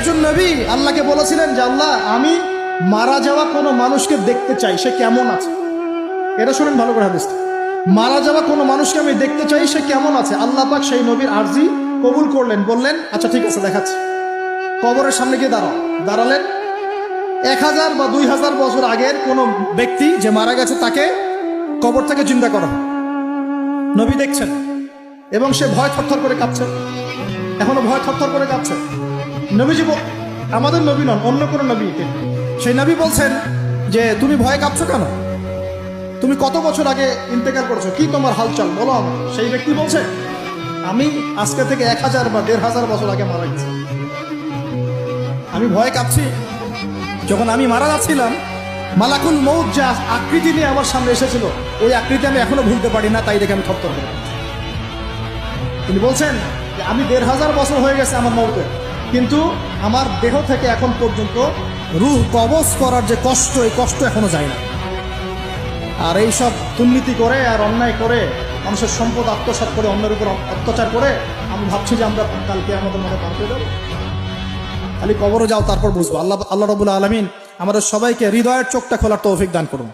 একজন নবী আল্লাহকে বলেছিলেন যে আল্লাহ আমি মারা যাওয়া কোনো মানুষকে দেখতে চাই, সে কেমন আছে। এটা শুনেন ভালো করে হাদিসটা, মারা যাওয়া কোনো মানুষকে আমি দেখতে চাই, সে কেমন আছে। আল্লাহ পাক সেই নবীর আরজি কবুল করলেন, বললেন আচ্ছা ঠিক আছে দেখাচ্ছি। কবরের সামনে গিয়ে দাঁড়ালেন। 1000 বা 2000 বছর আগের কোনো ব্যক্তি যে মারা গেছে তাকে কবর থেকে চিন্তা করা, নবী দেখছেন এবং সে ভয় থরথর করে কাঁপছে, এখনো ভয় থরথর করে কাঁপছে। নবীজি আমাদের নবী নন, অন্য কোনো নবী, সেই নবী বলছেন যে তুমি ভয় কাঁপছো কেন, তুমি কত বছর আগে ইন্তেকাল করছো, কি তোমার হালচাল বলো আমার। সেই ব্যক্তি বলছে আমি আজকে থেকে 1000 বা 1500 বছর আগে মারা গেছি, আমি ভয় কাঁপছি। যখন আমি মারা যাচ্ছিলাম মালাকুল মউত যা আকৃতি নিয়ে আমার সামনে এসেছিল, ওই আকৃতি আমি এখনো ভুলতে পারি না, তাই দেখে আমি থরথর করি। তিনি বলছেন যে আমি 1500 বছর হয়ে গেছে আমার মউতের, কিন্তু আমার দেহ থেকে এখন পর্যন্ত রূহ কবজ করার যে কষ্ট, এই কষ্ট এখনো যায় না। আর এইসব দুর্নীতি করে আর অন্যায় করে মানুষের সম্পদ আত্মসাৎ করে অন্যের উপর অত্যাচার করে আমি ভাবছি যে আমরা কালকে আমাদের মনে পার পেয়ে যাবো। খালি কবরে যাও, তারপর বুঝবো। আল্লাহ রাব্বুল আলামিন আমাদের সবাইকে হৃদয়ের চোখটা খোলার তৌফিক দান করুন।